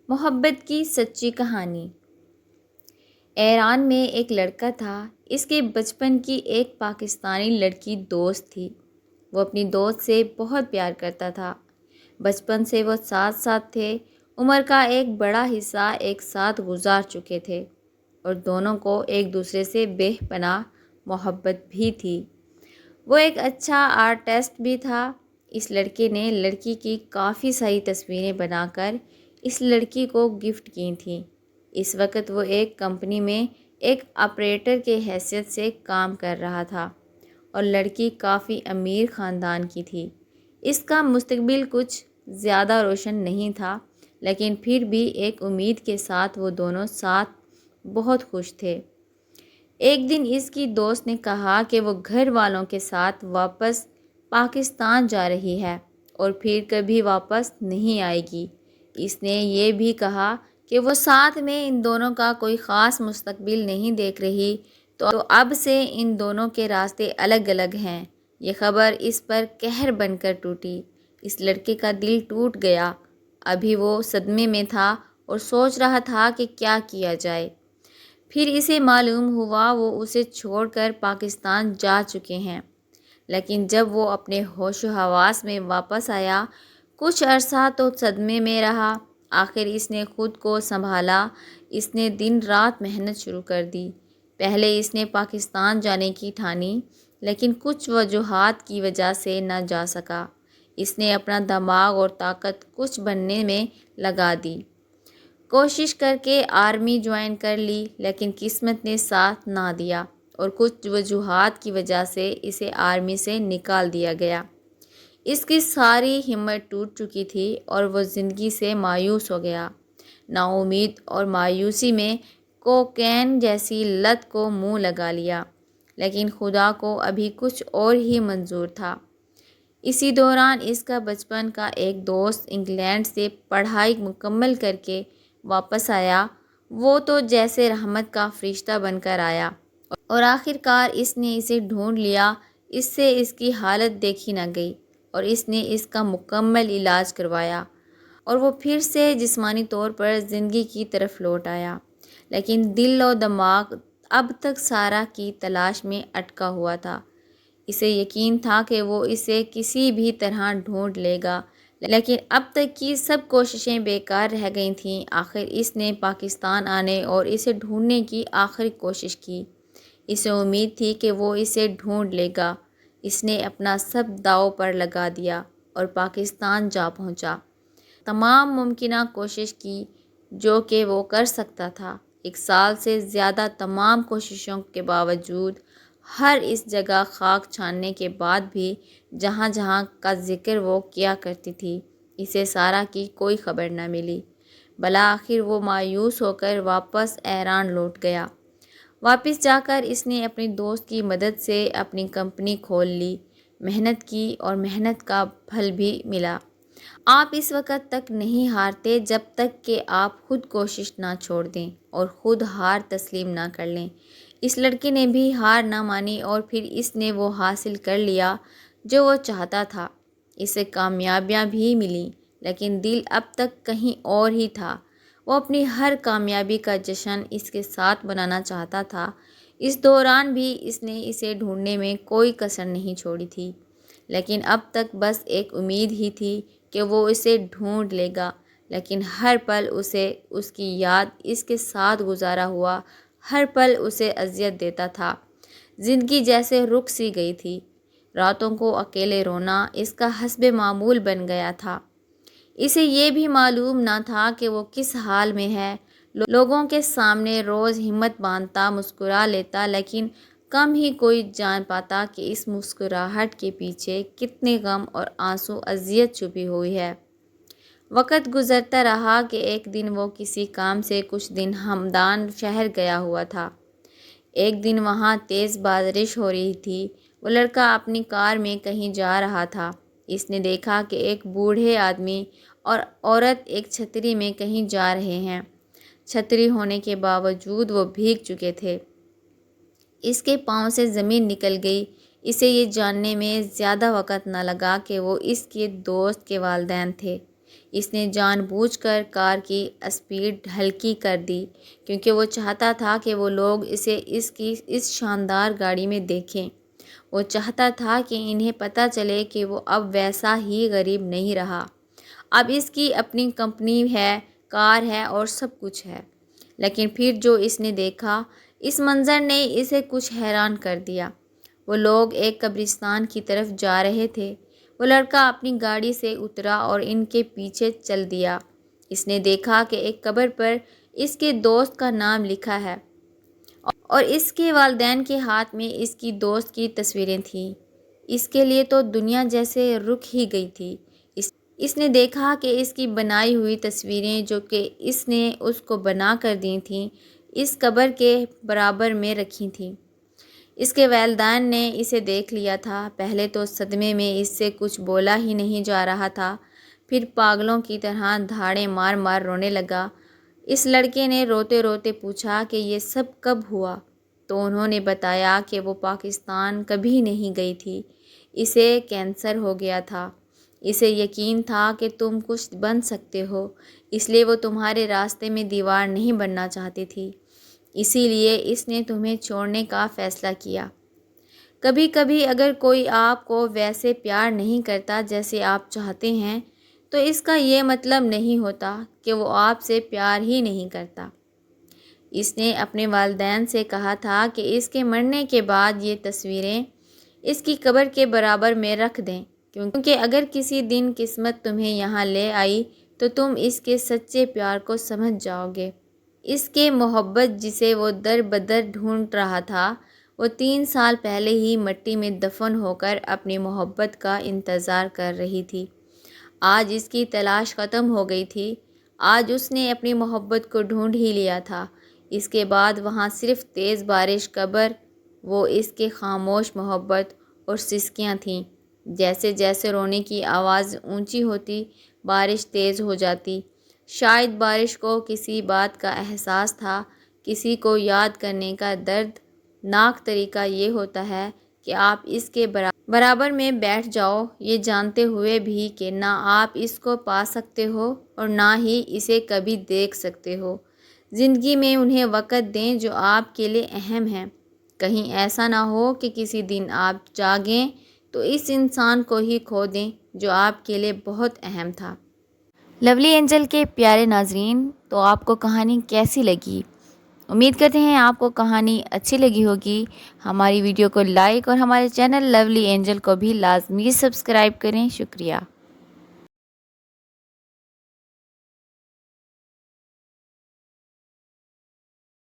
محبت کی سچی کہانی۔ ایران میں ایک لڑکا تھا۔ اس کے بچپن کی ایک پاکستانی لڑکی دوست تھی۔ وہ اپنی دوست سے بہت پیار کرتا تھا۔ بچپن سے وہ ساتھ ساتھ تھے۔ عمر کا ایک بڑا حصہ ایک ساتھ گزار چکے تھے اور دونوں کو ایک دوسرے سے بے پناہ محبت بھی تھی۔ وہ ایک اچھا آرٹسٹ بھی تھا۔ اس لڑکے نے لڑکی کی کافی ساری تصویریں بنا کر اس لڑکی کو گفٹ کی تھیں۔ اس وقت وہ ایک کمپنی میں ایک آپریٹر کے حیثیت سے کام کر رہا تھا اور لڑکی کافی امیر خاندان کی تھی۔ اس کا مستقبل کچھ زیادہ روشن نہیں تھا، لیکن پھر بھی ایک امید کے ساتھ وہ دونوں ساتھ بہت خوش تھے۔ ایک دن اس کی دوست نے کہا کہ وہ گھر والوں کے ساتھ واپس پاکستان جا رہی ہے اور پھر کبھی واپس نہیں آئے گی۔ اس نے یہ بھی کہا کہ وہ ساتھ میں ان دونوں کا کوئی خاص مستقبل نہیں دیکھ رہی، تو اب سے ان دونوں کے راستے الگ الگ ہیں۔ یہ خبر اس پر قہر بن کر ٹوٹی۔ اس لڑکے کا دل ٹوٹ گیا۔ ابھی وہ صدمے میں تھا اور سوچ رہا تھا کہ کیا کیا جائے۔ پھر اسے معلوم ہوا وہ اسے چھوڑ کر پاکستان جا چکے ہیں۔ لیکن جب وہ اپنے ہوش و حواس میں واپس آیا، کچھ عرصہ تو صدمے میں رہا۔ آخر اس نے خود کو سنبھالا۔ اس نے دن رات محنت شروع کر دی۔ پہلے اس نے پاکستان جانے کی ٹھانی، لیکن کچھ وجوہات کی وجہ سے نہ جا سکا۔ اس نے اپنا دماغ اور طاقت کچھ بننے میں لگا دی۔ کوشش کر کے آرمی جوائن کر لی، لیکن قسمت نے ساتھ نہ دیا اور کچھ وجوہات کی وجہ سے اسے آرمی سے نکال دیا گیا۔ اس کی ساری ہمت ٹوٹ چکی تھی اور وہ زندگی سے مایوس ہو گیا۔ نا امید اور مایوسی میں کوکین جیسی لت کو منہ لگا لیا، لیکن خدا کو ابھی کچھ اور ہی منظور تھا۔ اسی دوران اس کا بچپن کا ایک دوست انگلینڈ سے پڑھائی مکمل کر کے واپس آیا۔ وہ تو جیسے رحمت کا فرشتہ بن کر آیا اور آخر کار اس نے اسے ڈھونڈ لیا۔ اس سے اس کی حالت دیکھی نہ گئی اور اس نے اس کا مکمل علاج کروایا اور وہ پھر سے جسمانی طور پر زندگی کی طرف لوٹ آیا، لیکن دل و دماغ اب تک سارہ کی تلاش میں اٹکا ہوا تھا۔ اسے یقین تھا کہ وہ اسے کسی بھی طرح ڈھونڈ لے گا، لیکن اب تک کی سب کوششیں بیکار رہ گئی تھیں۔ آخر اس نے پاکستان آنے اور اسے ڈھونڈنے کی آخری کوشش کی۔ اسے امید تھی کہ وہ اسے ڈھونڈ لے گا۔ اس نے اپنا سب داؤ پر لگا دیا اور پاکستان جا پہنچا۔ تمام ممکنہ کوشش کی جو کہ وہ کر سکتا تھا۔ ایک سال سے زیادہ تمام کوششوں کے باوجود، ہر اس جگہ خاک چھاننے کے بعد بھی جہاں جہاں کا ذکر وہ کیا کرتی تھی، اسے سارہ کی کوئی خبر نہ ملی۔ بالآخر وہ مایوس ہو کر واپس ایران لوٹ گیا۔ واپس جا کر اس نے اپنی دوست کی مدد سے اپنی کمپنی کھول لی۔ محنت کی اور محنت کا پھل بھی ملا۔ آپ اس وقت تک نہیں ہارتے جب تک کہ آپ خود کوشش نہ چھوڑ دیں اور خود ہار تسلیم نہ کر لیں۔ اس لڑکے نے بھی ہار نہ مانی اور پھر اس نے وہ حاصل کر لیا جو وہ چاہتا تھا۔ اسے کامیابیاں بھی ملیں، لیکن دل اب تک کہیں اور ہی تھا۔ وہ اپنی ہر کامیابی کا جشن اس کے ساتھ منانا چاہتا تھا۔ اس دوران بھی اس نے اسے ڈھونڈنے میں کوئی کسر نہیں چھوڑی تھی، لیکن اب تک بس ایک امید ہی تھی کہ وہ اسے ڈھونڈ لے گا۔ لیکن ہر پل اسے اس کی یاد، اس کے ساتھ گزارا ہوا ہر پل اسے اذیت دیتا تھا۔ زندگی جیسے رک سی گئی تھی۔ راتوں کو اکیلے رونا اس کا حسب معمول بن گیا تھا۔ اسے یہ بھی معلوم نہ تھا کہ وہ کس حال میں ہے۔ لوگوں کے سامنے روز ہمت باندھتا، مسکرا لیتا، لیکن کم ہی کوئی جان پاتا کہ اس مسکراہٹ کے پیچھے کتنے غم اور آنسو، اذیت چھپی ہوئی ہے۔ وقت گزرتا رہا کہ ایک دن وہ کسی کام سے کچھ دن ہمدان شہر گیا ہوا تھا۔ ایک دن وہاں تیز بارش ہو رہی تھی۔ وہ لڑکا اپنی کار میں کہیں جا رہا تھا۔ اس نے دیکھا کہ ایک بوڑھے آدمی اور عورت ایک چھتری میں کہیں جا رہے ہیں۔ چھتری ہونے کے باوجود وہ بھیگ چکے تھے۔ اس کے پاؤں سے زمین نکل گئی۔ اسے یہ جاننے میں زیادہ وقت نہ لگا کہ وہ اس کے دوست کے والدین تھے۔ اس نے جان بوجھ کر کار کی اسپیڈ ہلکی کر دی کیونکہ وہ چاہتا تھا کہ وہ لوگ اسے اس شاندار گاڑی میں دیکھیں۔ وہ چاہتا تھا کہ انہیں پتہ چلے کہ وہ اب ویسا ہی غریب نہیں رہا، اب اس کی اپنی کمپنی ہے، کار ہے اور سب کچھ ہے۔ لیکن پھر جو اس نے دیکھا، اس منظر نے اسے کچھ حیران کر دیا۔ وہ لوگ ایک قبرستان کی طرف جا رہے تھے۔ وہ لڑکا اپنی گاڑی سے اترا اور ان کے پیچھے چل دیا۔ اس نے دیکھا کہ ایک قبر پر اس کے دوست کا نام لکھا ہے اور اس کے والدین کے ہاتھ میں اس کی دوست کی تصویریں تھیں۔ اس کے لیے تو دنیا جیسے رک ہی گئی تھی۔ اس نے دیکھا کہ اس کی بنائی ہوئی تصویریں جو کہ اس نے اس کو بنا کر دی تھیں، اس قبر کے برابر میں رکھی تھیں۔ اس کے والدین نے اسے دیکھ لیا تھا۔ پہلے تو صدمے میں اس سے کچھ بولا ہی نہیں جا رہا تھا، پھر پاگلوں کی طرح دھاڑیں مار مار رونے لگا۔ اس لڑکے نے روتے روتے پوچھا کہ یہ سب کب ہوا؟ تو انہوں نے بتایا کہ وہ پاکستان کبھی نہیں گئی تھی، اسے کینسر ہو گیا تھا۔ اسے یقین تھا کہ تم کچھ بن سکتے ہو، اس لیے وہ تمہارے راستے میں دیوار نہیں بننا چاہتی تھی، اسی لیے اس نے تمہیں چھوڑنے کا فیصلہ کیا۔ کبھی کبھی اگر کوئی آپ کو ویسے پیار نہیں کرتا جیسے آپ چاہتے ہیں تو اس کا یہ مطلب نہیں ہوتا کہ وہ آپ سے پیار ہی نہیں کرتا۔ اس نے اپنے والدین سے کہا تھا کہ اس کے مرنے کے بعد یہ تصویریں اس کی قبر کے برابر میں رکھ دیں، کیونکہ اگر کسی دن قسمت تمہیں یہاں لے آئی تو تم اس کے سچے پیار کو سمجھ جاؤ گے۔ اس کے محبت جسے وہ در بدر ڈھونڈ رہا تھا، وہ 3 سال پہلے ہی مٹی میں دفن ہو کر اپنی محبت کا انتظار کر رہی تھی۔ آج اس کی تلاش ختم ہو گئی تھی، آج اس نے اپنی محبت کو ڈھونڈ ہی لیا تھا۔ اس کے بعد وہاں صرف تیز بارش، قبر، وہ اس کے خاموش محبت اور سسکیاں تھیں۔ جیسے جیسے رونے کی آواز اونچی ہوتی، بارش تیز ہو جاتی۔ شاید بارش کو کسی بات کا احساس تھا، کسی کو یاد کرنے کا دردناک طریقہ یہ ہوتا ہے کہ آپ اس کے برابر میں بیٹھ جاؤ، یہ جانتے ہوئے بھی کہ نہ آپ اس کو پا سکتے ہو اور نہ ہی اسے کبھی دیکھ سکتے ہو۔ زندگی میں انہیں وقت دیں جو آپ کے لیے اہم ہیں، کہیں ایسا نہ ہو کہ کسی دن آپ جاگیں تو اس انسان کو ہی کھو دیں جو آپ کے لیے بہت اہم تھا۔ لولی اینجل کے پیارے ناظرین، تو آپ کو کہانی کیسی لگی؟ امید کرتے ہیں آپ کو کہانی اچھی لگی ہوگی۔ ہماری ویڈیو کو لائک اور ہمارے چینل لولی اینجل کو بھی لازمی سبسکرائب کریں۔ شکریہ۔